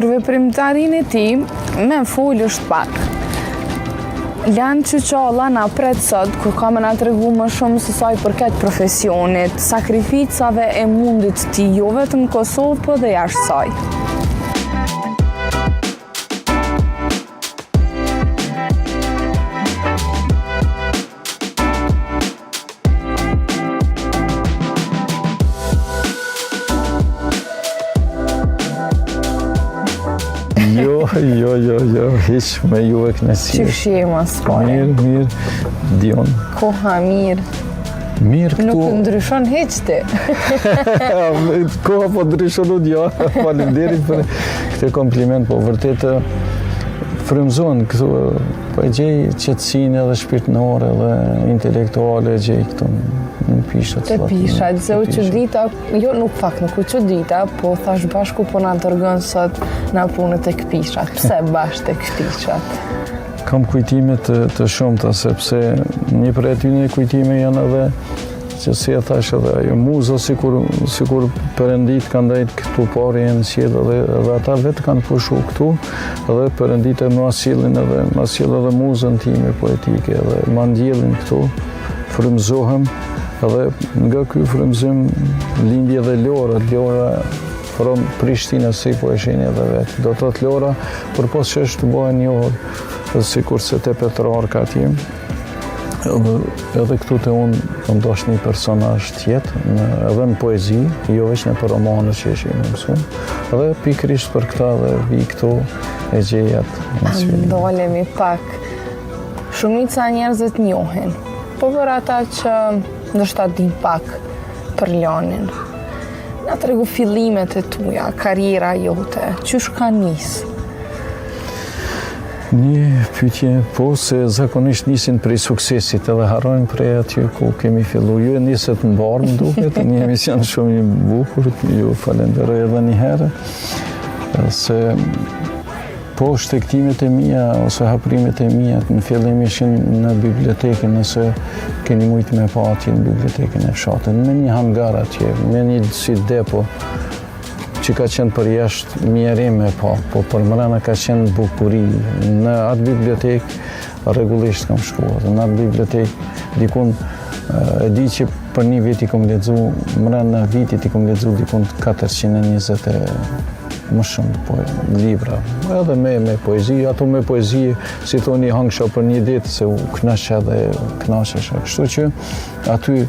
Për veprimtarin e ti, me folë është pak. Lanë që qalla na pret sot, kur ka me na të regu më shumë se saj përket profesionit, sakrificave e mundit ti, jo vetëm në Kosovë, po dhe jashtë saj. Jo, hiq me ju e knesi. Që shema s'pare? Mirë, Dion. Koha mirë. Mirë këtu. Nuk ndryshon heq ti. Koha po ndryshon unë, jo. Faleminderit për këtë kompliment, po vërtet frymëzon këtu, po e gjej qetësinë edhe shpirtënore edhe intelektuale e gjej këtu në pishat. Te pishat, se u qëdita, jo nuk u qëdita, po thash bashku po na tërgën sot na punët e këpishat. Pse bashkë të këpishat? Kam kujtime të shumta, sepse një për e tyne kujtime janë edhe që si e thash edhe ajo muza, sikur Perëndit kanë ndajt këtu pari e në sjellë edhe ata vetë kanë pushu këtu, edhe Perëndit e ma sjellin edhe muzën time poetike, edhe ma ndjellin këtu, frymëzohem, edhe nga ky frymëzim lindi edhe Lora from Prishtina, si po e shihni edhe vetë. Do të thotë Lora, përpos që është të bëhen njohur, sikur se te Petrarka atje. Edhe këtu të unë të ndosh një personazh tjetë, edhe në poezi, jo veç në për romanë që e më mësuar, edhe pikërisht për këta dhe vi këtu e gjejat në sfilin. Ndolemi pak. Shumica njerëzit njohin, po për ata që ndoshta din pak për Lanin. Na tregu fillimet e tuja, karriera jote, qysh ka nisë? Një pyetje, po se zakonisht nisin prej suksesit edhe harrojnë prej aty ku kemi fillu. Ju e niset në barë, më duket, një emision shumë i bukur, ju falenderoj edhe një herë, se po shtektimet e mia ose haprimet e mia në fillim ishin në bibliotekën, nëse keni mujt me pa atje në bibliotekën e fshatit, me një hangar atje, me një si depo, që ka qenë për jashtë mjerim me pa, po për mrena ka qenë bukuri. Në atë bibliotek rregullisht kam shkuar. Në atë bibliotek dikun e di që për një vit i kom lexu, mrena vitit i kom lexu dikun 420 më shumë libra. Edhe me poezi, ato me poezi, si thoni hangsha për një ditë, se u knaqesha dhe knaqesha. Kështu që aty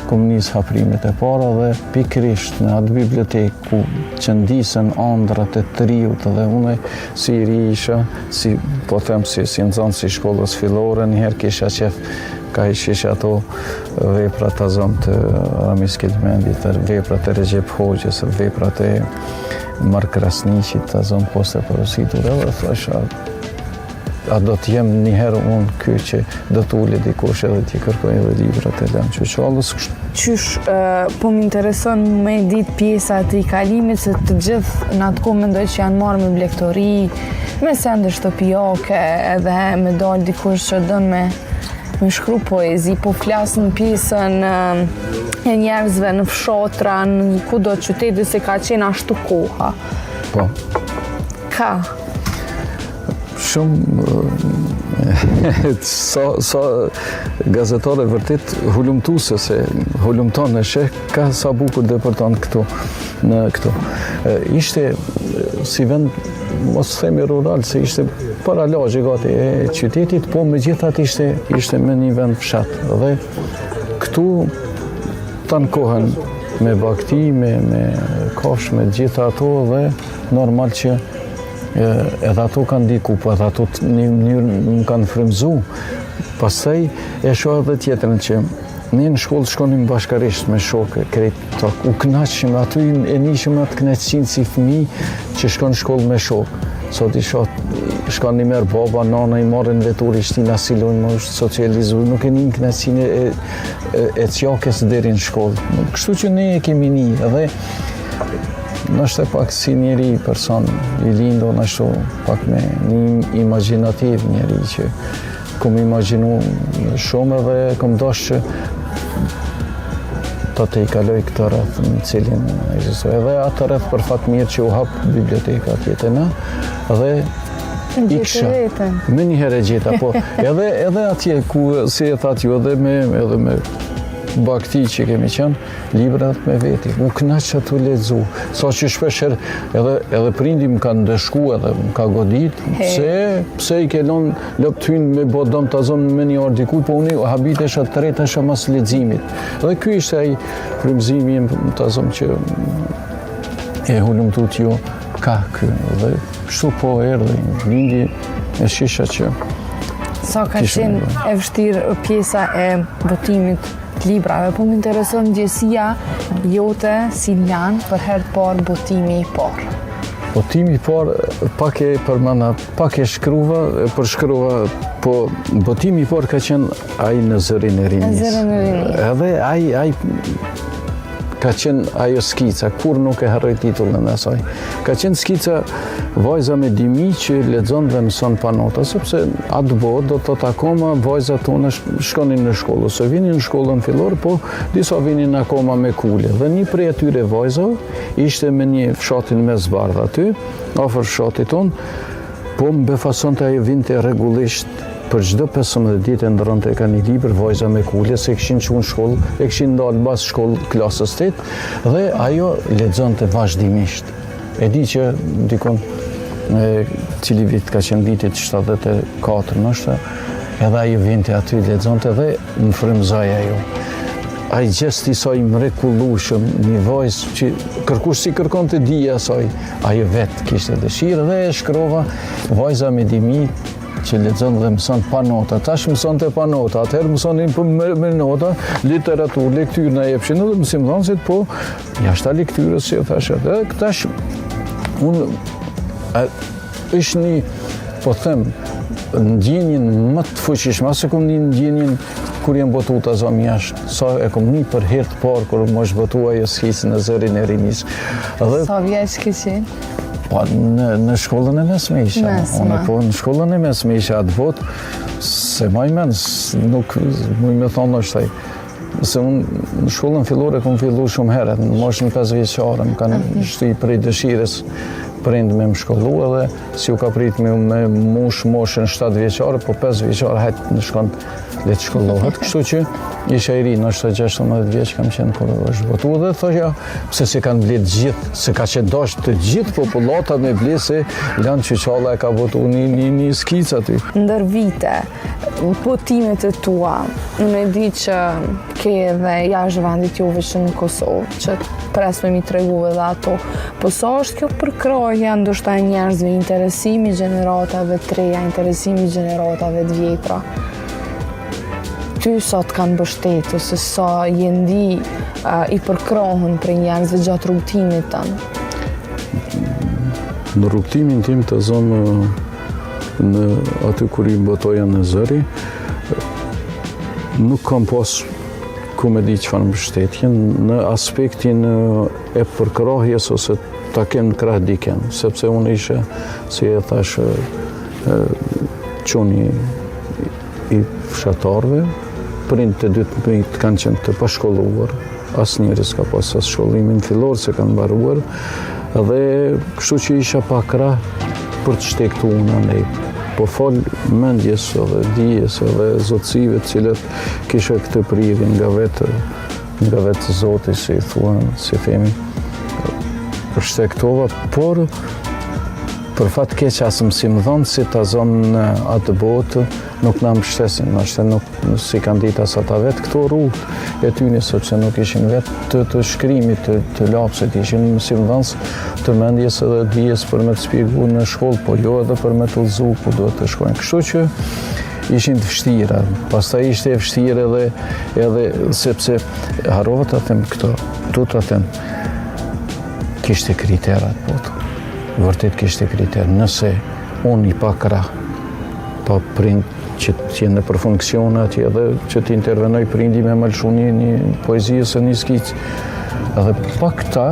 kom nis haprimet e para dhe pikërisht në atë bibliotekë ku qëndisen ëndrat e triut dhe unë si i ri isha, si po them si nxënës i shkollës fillore, njëherë kisha qef ka ishish ato veprat të zonë të Ramis Kilmendit, veprat e Recep Hoxhës, veprat e Mark Krasniqit, të zonë poste porositur, edhe thasha, a do t'jem njëherë unë ky që do t'ulli dikush edhe t'i kërkoj edhe librat e Lan Qyqallës. Qysh, po m'intereson me ditë pjesa të i kalimit, se të gjithë në atë kohë mendoj që janë marrë me blektori, me sende shtëpiake, edhe me dalë dikush që dënë me shkru poezi, po flasë në pjesën e njerëzve në fshotra, në kudo qyteti, se ka qenë ashtu koha. Po. Ka? Shumë, sa gazetare vërtet hulumtuse, se hulumton e sheh, ka sa bukur dhe për tonë këtu. Ishte si vend, mos themi rural, se ishte paralazhe gati e qytetit, po me gjithat ishte me një vend fshat. Dhe këtu tankohen me bakti, me kafsh, me gjitha ato dhe normal që edhe ato kanë diku, po edhe ato një mënyrë më kanë frymëzu. Pastaj e shoh edhe tjetrën që ne në shkollë shkonim bashkarisht me shokë, krejt u kënaqshim, aty e nishim atë kënaqësinë si fëmijë që shkon në shkollë me shokë. Sot i shoh, shkon një merë baba, nana i marrin vetur, ishtin asilojnë, më është socializuar, nuk e një kënaqësinë e cjakes deri në shkollë. Kështu që ne e kemi një, edhe nështë e pak si njeri person i lindo, nështë pak me një imaginativ njeri që kom imaginu shumë edhe kom dosh që të i kaloj këtë rreth në cilin ekzistoj. Edhe atë rreth për fat mirë që u hap biblioteka tjetër dhe iksha. Me një herë gjeta, po edhe atje ku si e thatë ju edhe me bakti që kemi qenë, librat me veti. U knaq që të lexu. Sa që shpesher edhe prindi më ka ndëshku edhe më ka godit, pse i kelon loptyn me bodom të zonë me një orë dikuj, po unë habitesha të retesha mas leximit. Dhe ky ishte ai frymëzimi të zonë që e hulum tut ju ka ky. Dhe kështu po erdhi, lindi e shisha që sa ka qenë e vështirë pjesa e botimit librave, po më intereson ndjesia jote si lan për herë të parë botimi i parë. Botimi i parë pak e përshkruva, po botimi i parë ka qenë ai në Zërin e Rinis. Edhe ai ka qenë ajo skica, kur nuk e harroj titullin e saj. Ka qenë skica vajza me dimi që lexon dhe mëson pa nota, sepse atë botë do të thotë akoma vajzat tona shkonin në shkollë, ose vinin në shkollën fillore, po disa vinin akoma me kule. Dhe një prej atyre vajzave ishte me një fshatin mes bardh aty, afër fshatit ton, po më befasonte ajo vinte rregullisht. Për çdo 15 ditë ndronte ka një libër vajza me kule, se kishin qenë në shkollë, e kishin dalë mbas shkollë klasës 8 dhe ajo lexonte vazhdimisht. E di që dikon cili vit ka qenë vitit 74 nështë, edhe ajo vinte aty lexonte dhe më frymëzoi ajo. Ai gjesti i saj mrekullueshëm, një vajzë që kërkush si kërkonte dija saj, ajo vetë kishte dëshirë dhe e shkrova vajza me dimi që lexon dhe mëson pa nota. Tash mësonte pa nota, atëherë mësonin me nota, literaturë, lektyrë na jepshin edhe mësimdhënësit, po jashtë lektyrës si e thash atë. Tash është një, po them, ndjenjen më të fuqishme, ase kom një ndjenjen kur jem botu të zonë jashtë, sa e kom një për herë të parë kur më është botu ajo skicë në Zërin e Rinis. Sa vjeç ke qenë? Po, në shkollën e mesme isha. Unë po në shkollën e mesme isha atë botë, se ma i menë, nuk muj me thonë është taj. Se unë në shkollën fillore kom fillu shumë heret, në moshën 5 vjeqare, më kanë shtu i prej dëshires prind me më shkollu edhe si u ka prit me moshën 7 vjeqare, po 5 vjeqare hajtë në shkon le të shkollohet. Kështu që isha i ri, nështë 16 vjeç kam qenë kur është botu dhe thoshja, pse se kanë ble gjithë, se ka qenë dash të gjithë popullata me ble se lanë që qalla e ka botu një skic aty. Ndër vite, botimet e tua, me di që ke edhe jashtë vendit juve që në Kosovë, që pres me mi tregu edhe ato, po sa është kjo përkrahja ndoshta e njerëzve, interesimi gjeneratave të reja, interesimi gjeneratave të vjetra? Ty sa të kanë bështet, ose sa jendi i përkrahën për njerëzve gjatë rrugtimit tënë? Në rrugtimin tim të zonë në aty kur i botoja në Zëri, nuk kam pas ku me di çfarë mbështetjen në aspektin e përkrahjes ose ta kem në krah diken, sepse unë ishe, si e thash, quni i fshatarve, prind të dytë të kanë qenë të pashkolluar, asë njëri s'ka pas as shkollimin fillor se kanë mbaruar, dhe kështu që isha pa krah për të shtektu unë andej. Po fol mendjes edhe dijes edhe zotësive të cilët kisha këtë prirje nga vetë Zoti, si i thuan, si themi, përshtektova, por për fat keq asë mësimdhënët si ta zonë në atë botë nuk na mbështesin, nështë nuk si kanë ditë as ata vetë këto rrugët e tyne, sepse nuk ishin vetë të shkrimit, të lapsit, ishin mësimdhënës të mendjes edhe dijes për me të shpjegu në shkollë, po jo edhe për me të udhëzu ku duhet të shkojnë. Kështu që ishin të vështira, pastaj ishte e vështirë edhe sepse harrova ta them këto, du ta them, kishte kriterat botë. Vërtet kishte kriter, nëse unë i pa krah, pa prind që t'jenë në përfunksion atje edhe që t'intervenoj prindi me malshu një poezi ose një skic. Edhe pa këta,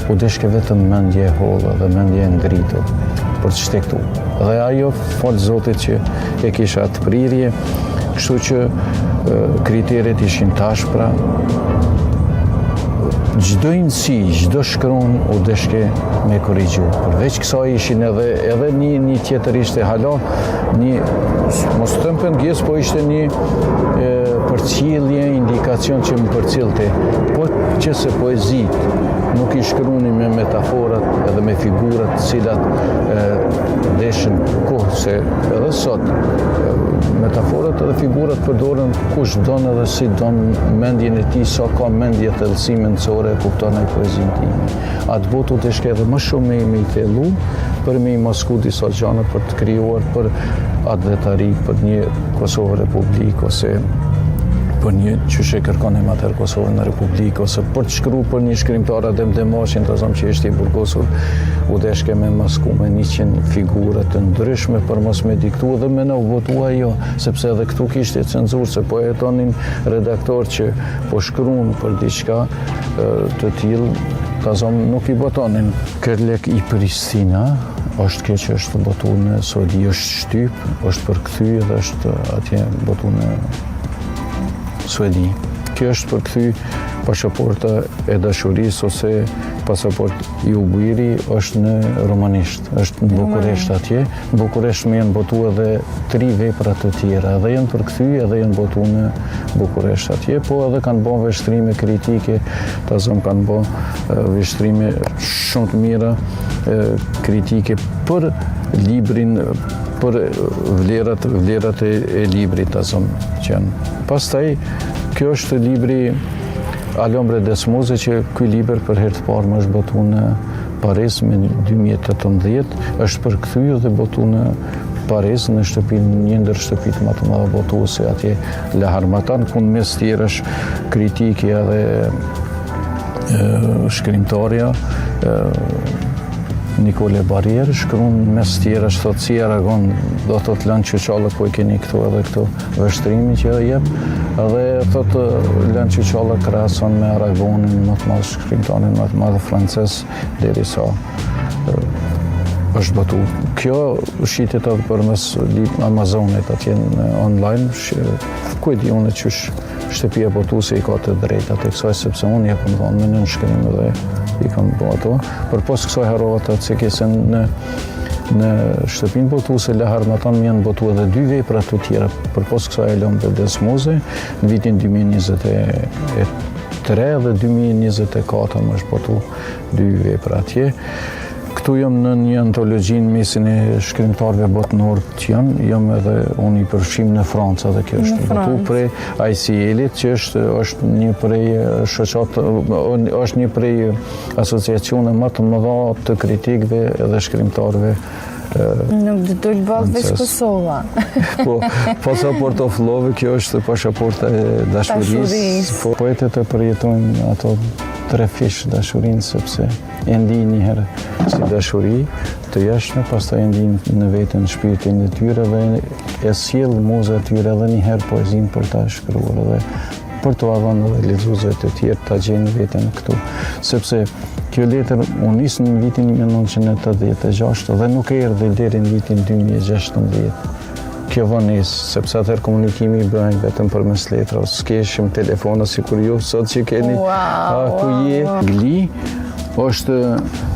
u deshke vetëm mendje e hollë dhe mendje e ngritur për të shtektu. Dhe ajo, falë Zotit që e kisha atë prirje, kështu që kriteret ishin tashpra, çdo inësi, çdo shkron u deshke me korrigju. Përveç kësaj ishin edhe një tjetër ishte hala mos të them pëngjes, po ishte një përcjellje, indikacion që më përcjellte. Po që se poezit nuk i shkruani me metaforat edhe me figurat cilat deshin kohë, se edhe sot metaforat edhe figurat përdoren kush don edhe si don mendjen e tij, sa ka mendje të thellësi mendësore e kupton ai poezinë time. Atë botu të shke edhe më shumë me i thellu, për me i masku disa gjana për të krijuar për atë vetari, për një Kosovë Republikë, ose për një qyshe kërkon e mater Kosovë në Republikë, ose për të shkru për një shkrimtar Adem Demashin, të zonë që ishte i burgosur, u deshke me masku me 100 figurat të ndryshme për mos me diktu dhe me në votua jo, sepse edhe këtu kishte cenzur, se po e tonin redaktor që po shkruan për diçka të tillë, të zonë nuk i botonin. Kërlek i Pristina, është kjo që është botu në Sodi, është shtyp, është përkthy dhe është atje botu në Suedi. Kjo është përkthy pasaporta e dashurisë ose pasaport i Ubiri është në romanisht, është në Bukuresht atje. Në Bukuresht më janë botu edhe 3 vepra të tjera, edhe janë përkthy edhe janë botu në Bukuresht atje, po edhe kanë bën veshtrime kritike, ta zonë kanë bën veshtrime shumë të mira kritike për librin, për vlerat e librit, ta zonë që janë. Pastaj, kjo është libri Alombre Desmoze, që ky libër për herë të parë më është botu në Paris me 2018, është përkthy dhe botu në Paris, në shtëpinë, një ndër shtëpitë më të mëdha botuese atje La Harmatan, ku mes tjerësh kritikja dhe shkrimtarja Nikole Barrier shkruan mes tjerësh, thot si Aragon, do thot Lan Çuçalla, po i keni këtu edhe këtu vështrimi që jep, edhe thot Lan Çuçalla krahason me Aragonin, më të madh shkrimtarin më të madh francez, derisa është botu. Kjo shitet edhe përmes Amazonit atje online, ku e di unë qysh shtëpia botuese i ka të drejtat e kësaj, sepse unë ja kam dhënë në nënshkrim dhe i kam bërë ato. Përpos kësaj harrova të cikesën në shtëpinë botuese La Harmatan më janë botu edhe 2 vepra të tjera. Përpos kësaj Alombre Desmoze në vitin 2023 dhe 2024 më është botu 2 vepra atje. Këtu jam në një antologjinë mesin e shkrimtarëve botënor që janë, jam edhe unë i përfshim në Franca dhe kjo është botu prej ICL-it, që është një prej është një prej asociacione më të mëdha të kritikëve edhe shkrimtarëve. Nuk do të bëhet veç Kosova. Po, pasaport of love, kjo është pasaporta e dashurisë. Poetët e përjetojnë ato 3 fish dashurinë, sepse e ndijnë një herë si dashuri të jashtme, pastaj e ndijnë në veten shpirtin e tyre dhe e sjell muza e tyre edhe një herë poezinë për ta shkruar edhe për të dhënë edhe lexuesve të tjerë ta gjejnë veten këtu, sepse kjo letër u nis në vitin 1986 dhe nuk erdhi deri në vitin 2016. Kjo vonesë, sepse atëherë komunikimi i bëhen vetëm përmes letrave, s'keshim telefona sikur ju sot që keni. Ku je? Gli është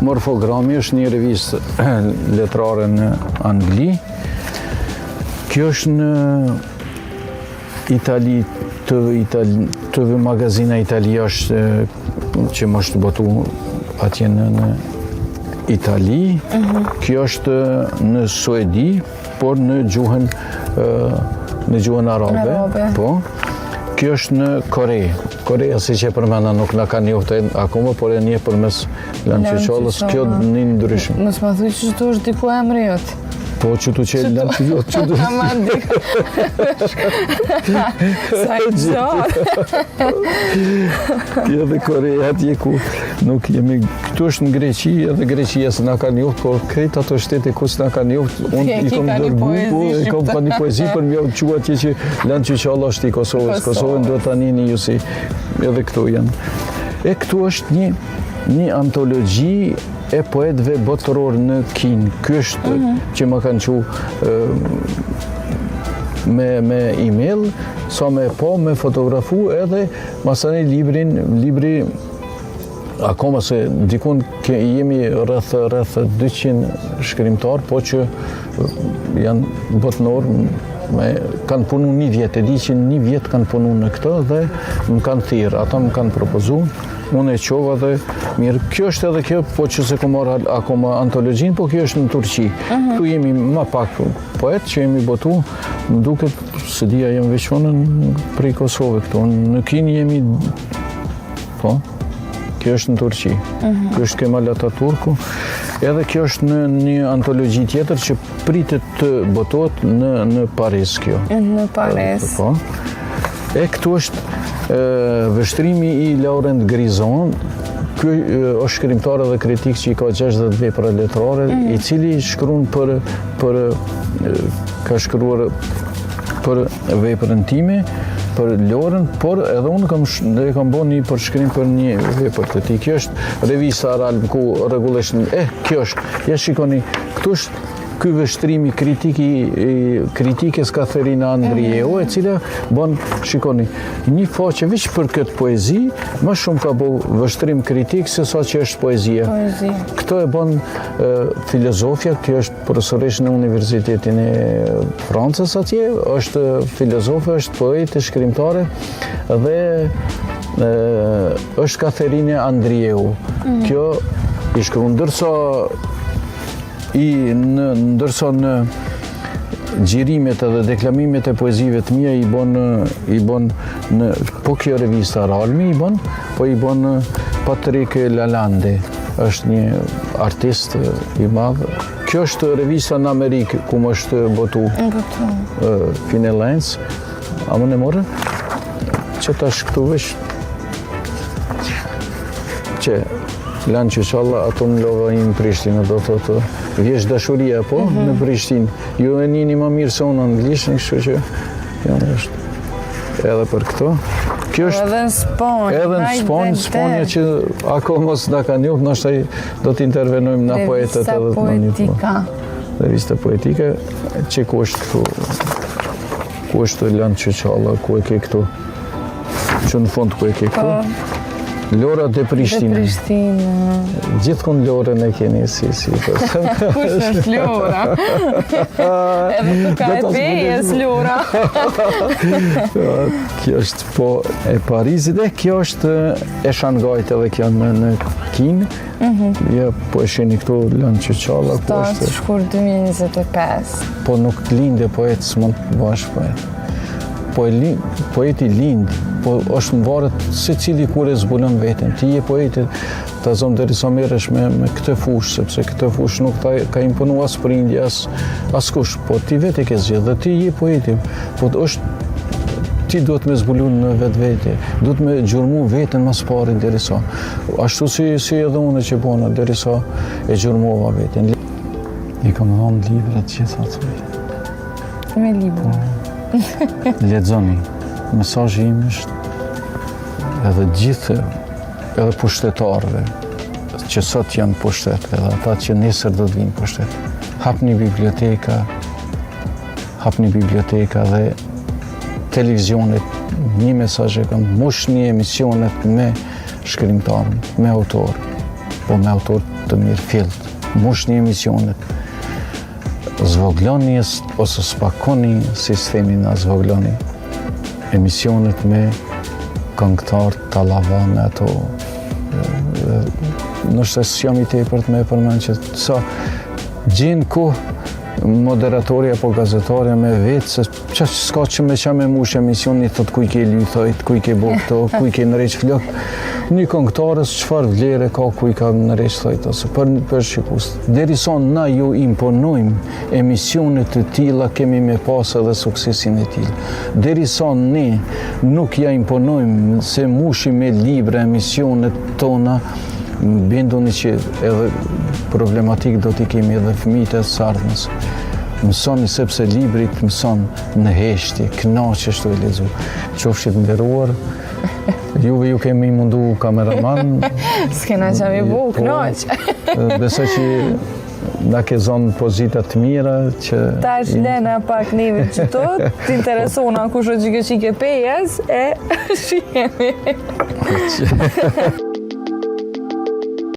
Morfogrami, është një revistë letrare në angli. Kjo është në Itali, TV magazina Italia është që më është botu atje në Itali. Kjo është në Suedi, por në gjuhën arabe. Po. Kjo është në Kore. Korea, si që përmenda, nuk na ka njohur akoma, por e njeh përmes Lan Çuçallës. Kjo një ndryshim. Mos ma thuj që tu është diku emri jot. Po që tu që Lan Çuçallës, që tu. Aman diku. Sa i gjatë. Ja dhe Korea atje ku nuk jemi, këtu është në Greqi, edhe Greqia se na ka njohur, por krejt ato shtete ku s'na ka njohur, unë i kam dërgu, i kam pa një poezi për mjau që atje që Lan Çuçalla është i Kosovës. Kosovën do ta njihni ju si edhe këtu janë. E këtu është një antologji e poetëve botëror në Kinë. Ky është që më kanë me email, sa me po, me fotografu edhe masani libri akoma se dikun jemi rreth 200 shkrimtar, po që janë botënor, kanë punu 1 vjet, e di që 1 vjet kanë punu në këtë dhe më kanë thirrë, ata më kanë propozu, unë e qova dhe mirë, kjo është edhe kjo, po që se ku marrë akoma antologjin, po kjo është në Turqi. Këtu jemi ma pak poet që jemi botu, më duket, se dia jam veçonën prej Kosovë këtu, në Kinë jemi, po, kjo është në Turqi, kjo është Kemal Ataturku, edhe kjo është në një antologji tjetër që pritet të botohet në Paris kjo. Në Paris. Po. E këtu është vështrimi i Laurent Grison, ky është shkrimtar dhe kritik që i ka 60 vepra letrare, i cili shkruan ka shkruar për veprën time, për Lorën, por edhe unë kam bërë një përshkrim për një vepër të tij. Kjo është revista Aralb ku rregullisht kjo është. Ja shikoni, këtu është ky vështrimi kritikës Katerina Andrieu, e cila bën, shikoni, një faqe veç për këtë poezi, më shumë ka bërë vështrim kritik se sa që është poezia. Këtë e bën filozofia, kjo është profesoresh në Universitetin e Francës atje, është filozofe, është poete, shkrimtare dhe është Katerina Andrieu. Kjo i shkruan ndërsa në gjirimet edhe deklamimet e poezive të mia i bën në po kjo revista Aralmi i bën Patrick Lalande, është një artist i madh. Kjo është revista në Amerikë ku më është botu Finelens. A më në morë? Që tash këtu vesh që lanë që qalla ato në lova i në Prishtinë, do të thotë, vjesh dashuria, po, në Prishtinë. Ju e njëni më mirë se unë anglisht, në kështu që janë është. Edhe për këto. Kjo është edhe në Sponjë. Edhe në Sponjë, Sponja që ako mos da ka njohë, nështë do t'intervenojmë në poetet edhe të në një. Revista poetika, që ku është këtu, ku është lanë që qalla, ku e ke këtu, që në fund ku e ke këtu. Lora de Prishtinë. Gjithkund Lorën e keni si. Kush është Lora? Edhe të ka e pejes Lora. Kjo është po e Parisit e kjo është e Shangajt edhe kjo në Kinë. Ja, po e sheni këtu lanë që qalla. Statë shkur 2025. Po nuk linde poet, s'mund të bash poet. Poeti lind, po është në varet se cili kur e zbulon veten. Ti je poeti, ta zonë derisa merresh me këtë fushë, sepse këtë fushë nuk ka imponu as prindja, as kush, po ti vetë ke zgjedhë, dhe ti je poeti. Po ti duhet me zbulu në vetvete, duhet me gjurmu veten mas pari derisa. Ashtu si edhe unë që bona, derisa e gjurmova veten. I kam dhënë librat gjitha të vetë. Me libra. Lexoni. Mesazhi im është edhe gjithë, edhe pushtetarëve, që sot janë pushtet, edhe ata që nesër do të vinë pushtet. Hapni biblioteka dhe televizionet, një mesazh e kam, mushni emisionet me shkrimtarën, me autor, po me autor të mirë fillt. Mushni emisionet. Zvogloni ose spakoni sistemin, zvogloni emisionet me këngëtar tallava, me ato nështë se jam i tepërt me përmend që sa gjenë kohë moderatorja apo gazetarja me vetë, se që s'ka që me qa me mush emisioni, thot kuj ke lythojt, kuj ke bo këto, kuj ke nëreq flok. Një këngëtarës qëfar vlere ka kuj ka nëreq thojt, ose për shikus. Derison na ju imponojmë emisionet të tilla, kemi me pas edhe suksesin e tillë. Derison ne nuk ja imponojmë se mushim me libra emisionet tona, binduni që edhe problematik do t'i kemi edhe fëmijët e sardhës. Mësoni sepse librit mëson në heshtje, kënaqesh të lexu. Qofshit nderuar, juve ju kemi mundu kameraman. S'kena që mi bu, kënaq. Besoj që na ke zonë pozitat të mira që... Tash lena pak neve që tot, t'interesona kush o gjike qike pejes, e shihemi.